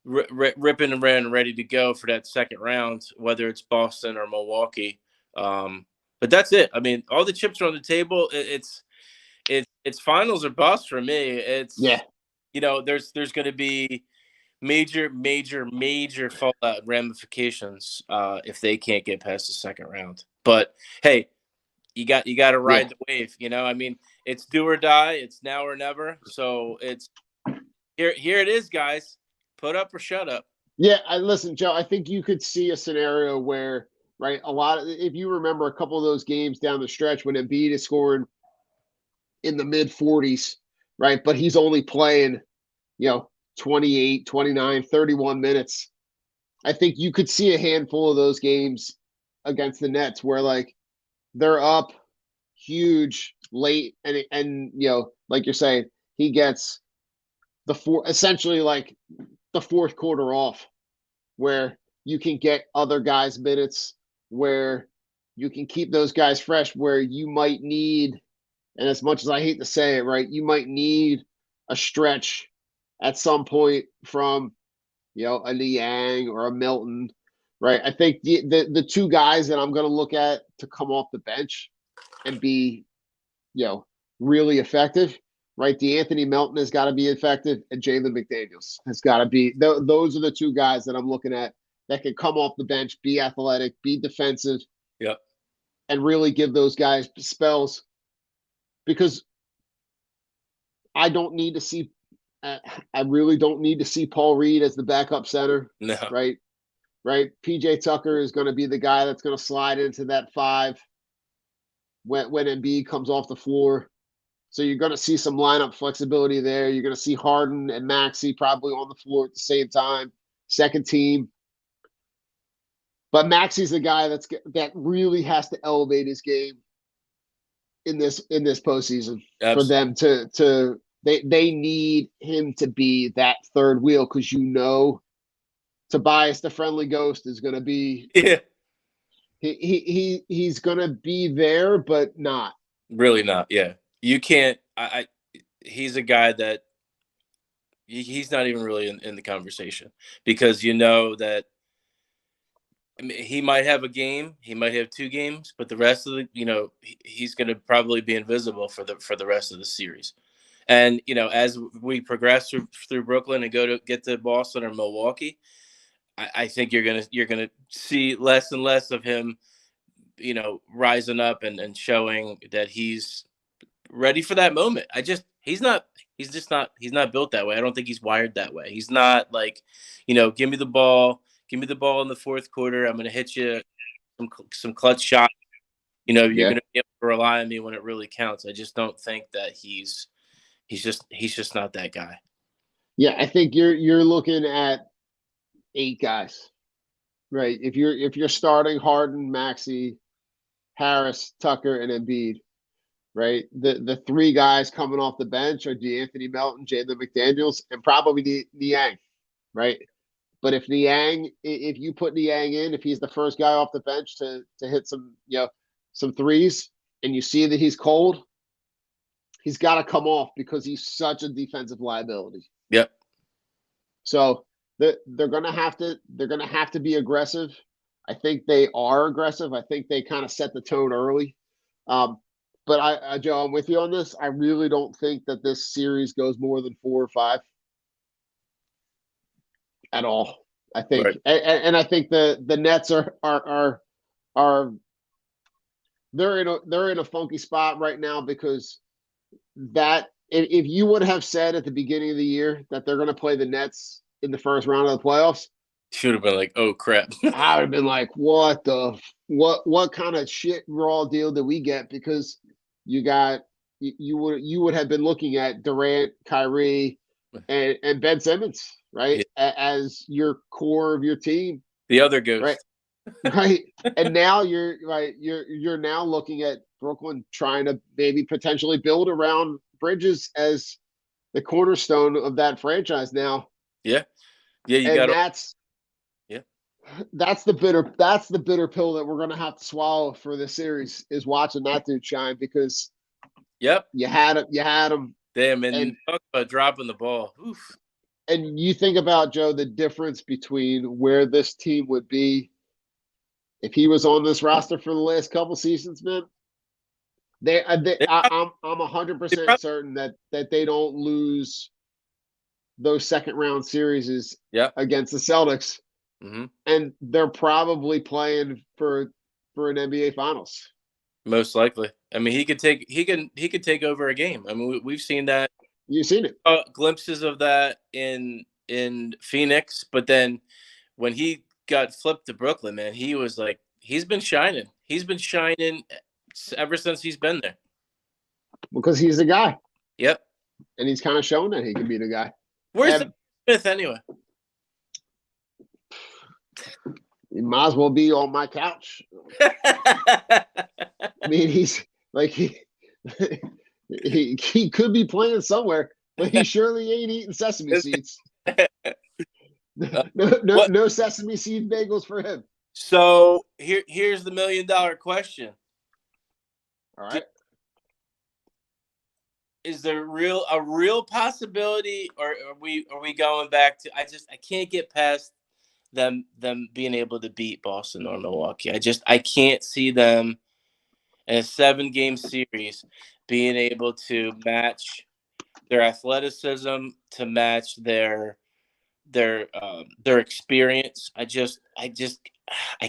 ripping and ready to go for that second round, whether it's Boston or Milwaukee. But that's it. I mean, all the chips are on the table. It's finals or bust for me. There's going to be major fallout ramifications if they can't get past the second round. But hey, you got to ride the wave. I mean, it's do or die. It's now or never. So it's here it is, guys. Put up or shut up. Yeah, listen, Joe, I think you could see a scenario where, right, if you remember a couple of those games down the stretch when Embiid is scoring in the mid 40s, right, but he's only playing, 28, 29, 31 minutes. I think you could see a handful of those games against the Nets where like they're up huge late and like you're saying, he gets essentially like the fourth quarter off where you can get other guys minutes, where you can keep those guys fresh, where you might need, and as much as I hate to say it, right, you might need a stretch at some point from a Niang or a Milton, right? I think the two guys that I'm going to look at to come off the bench and be, really effective, right? D'Anthony Melton has got to be effective, and Jalen McDaniels has got to be. Those are the two guys that I'm looking at that can come off the bench, be athletic, be defensive, Yep, and really give those guys spells. Because I don't need to see. I really don't need to see Paul Reed as the backup center. no, Right. PJ Tucker is going to be the guy that's going to slide into that 5 when Embiid comes off the floor. So you're going to see some lineup flexibility there. You're going to see Harden and Maxey probably on the floor at the same time, second team. But Maxey's the guy that really has to elevate his game in this postseason. Absolutely. For them to they need him to be that third wheel, because Tobias the Friendly Ghost is going to be he's going to be there, but not really not. Yeah, you can't. He's a guy that he's not even really in the conversation, because that. I mean, he might have a game, he might have 2 games, but the rest of the, he's going to probably be invisible for the rest of the series. And as we progress through Brooklyn and go to get to Boston or Milwaukee, I think you're gonna see less and less of him, rising up and showing that he's ready for that moment. He's not built that way. I don't think he's wired that way. He's not like, give me the ball in the fourth quarter. I'm going to hit you some clutch shot. You're going to be able to rely on me when it really counts. I just don't think that he's just not that guy. Yeah, I think you're looking at 8 guys, right? If you're starting Harden, Maxey, Harris, Tucker, and Embiid, right? The 3 guys coming off the bench are D'Anthony Melton, Jalen McDaniels, and probably Niang, right? But if you put Niang in, if he's the first guy off the bench to hit some threes, and you see that he's cold, he's got to come off, because he's such a defensive liability. Yep. So they're gonna have to be aggressive. I think they are aggressive. I think they kind of set the tone early. But Joe, I'm with you on this. I really don't think that this series goes more than 4 or 5 at all. I think, right. and I think the Nets are they're in a funky spot right now, because that if you would have said at the beginning of the year that they're going to play the Nets in the first round of the playoffs, should have been like, oh crap. I would have been like, what kind of shit raw deal did we get? Because you would have been looking at Durant, Kyrie, and Ben Simmons, right, as your core of your team, the other ghost, right. And now you're now looking at Brooklyn trying to maybe potentially build around Bridges as the cornerstone of that franchise now. Yeah, and that's the bitter pill that we're going to have to swallow for this series, is watching that dude shine, because you had him. Damn, and you talk about dropping the ball. Oof. And you think about, Joe, the difference between where this team would be if he was on this roster for the last couple seasons, man. I'm 100% certain that they don't lose those second round series against the Celtics. Mm-hmm. And they're probably playing for an NBA Finals. Most likely. I mean, he could take over a game. I mean, we've seen that. You've seen it. Glimpses of that in Phoenix, but then when he got flipped to Brooklyn, man, he was like, he's been shining. He's been shining ever since he's been there. Because he's the guy. Yep. And he's kind of shown that he can be the guy. Where's Smith anyway? He might as well be on my couch. I mean, he's like he could be playing somewhere, but he surely ain't eating sesame seeds. No sesame seed bagels for him. So here's the $1 million question. All right. Is there a real possibility, or are we going back to? I can't get past them being able to beat Boston or Milwaukee. I can't see them in a 7-game series being able to match their athleticism, to match their experience. I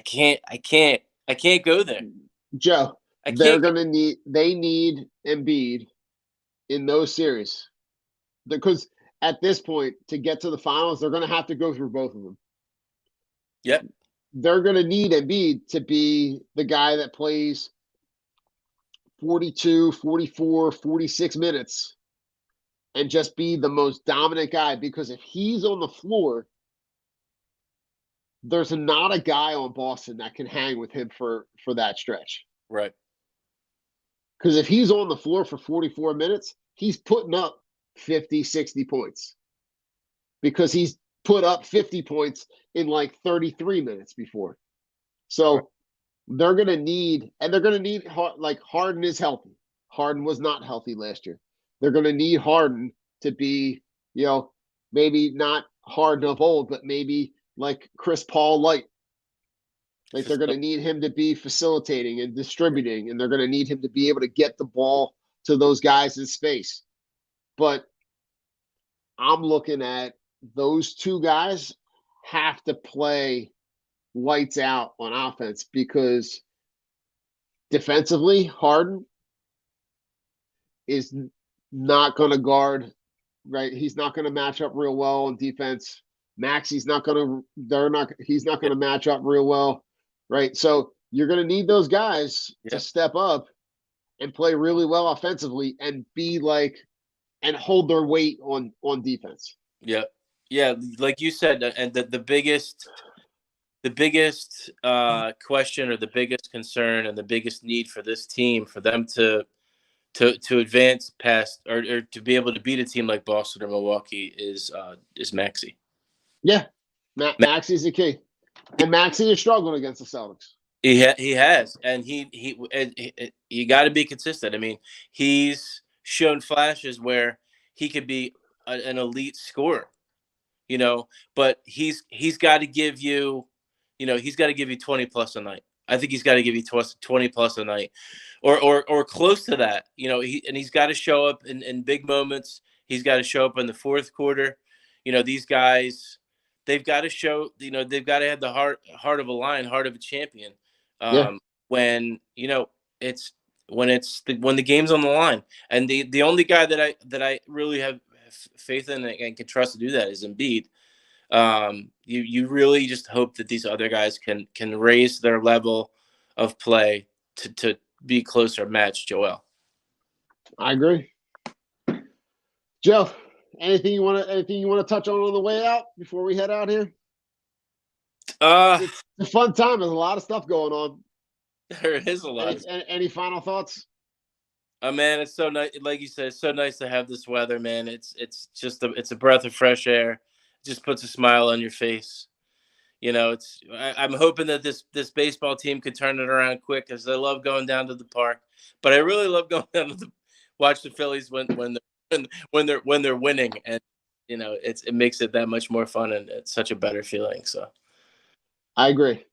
can't go there. Joe, they need Embiid in those series, because at this point, to get to the finals, they're going to have to go through both of them. Yep. They're going to need Embiid to be the guy that plays 42, 44, 46 minutes and just be the most dominant guy, because if he's on the floor, there's not a guy on Boston that can hang with him for that stretch. Right. Because if he's on the floor for 44 minutes, he's putting up 50, 60 points. Because he's put up 50 points in like 33 minutes before. So they're going to need, like, Harden is healthy. Harden was not healthy last year. They're going to need Harden to be, maybe not Harden of old, but maybe like Chris Paul light. Like, they're going to need him to be facilitating and distributing, and they're going to need him to be able to get the ball to those guys in space. But I'm looking at those two guys have to play lights out on offense, because defensively, Harden is not going to guard, right? He's not going to match up real well on defense. He's not going to match up real well. Right. So you're going to need those guys to step up and play really well offensively and be like, and hold their weight on defense. Yeah. Yeah. Like you said, and the biggest question, or the biggest concern, and the biggest need for this team, for them to advance past, or to be able to beat a team like Boston or Milwaukee, is Maxey. Yeah. Maxey's the key. And Maxey is struggling against the Celtics. He has, and you got to be consistent. I mean, he's shown flashes where he could be an elite scorer, but he's got to give you, he's got to give you 20 plus a night. I think he's got to give you 20 plus a night, or close to that. He's got to show up in big moments. He's got to show up in the fourth quarter. These guys, they've got to show, they've got to have the heart of a lion, heart of a champion. When when the game's on the line, and the only guy that I really have faith in and can trust to do that is Embiid. You really just hope that these other guys can raise their level of play to be closer, match Joel. I agree. Joe, anything you want to touch on the way out before we head out here? It's a fun time. There's a lot of stuff going on. There is a lot. Any final thoughts? Man, it's so nice. Like you said, it's so nice to have this weather, man. It's just it's a breath of fresh air. It just puts a smile on your face. I'm hoping that this baseball team could turn it around quick, because I love going down to the park. But I really love going down to watch the Phillies when they're winning, and it makes it that much more fun, and it's such a better feeling. So I agree.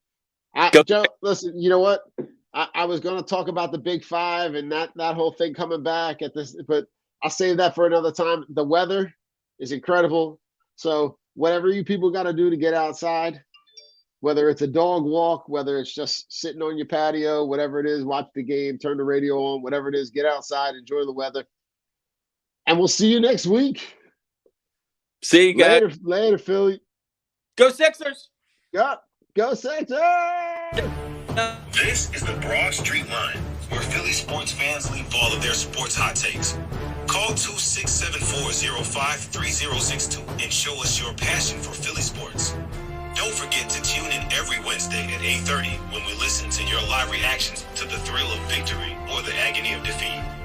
Joe, listen, you know what? I was going to talk about the Big Five and that whole thing coming back at this, but I'll save that for another time. The weather is incredible. So whatever you people got to do to get outside, whether it's a dog walk, whether it's just sitting on your patio, whatever it is, watch the game, turn the radio on, whatever it is, get outside, enjoy the weather. And we'll see you next week. See you guys. Later, Philly. Go Sixers. Yeah. Go Sixers! This is the Broad Street Line, where Philly sports fans leave all of their sports hot takes. Call 267-405-3062 and show us your passion for Philly sports. Don't forget to tune in every Wednesday at 8:30 when we listen to your live reactions to the thrill of victory or the agony of defeat.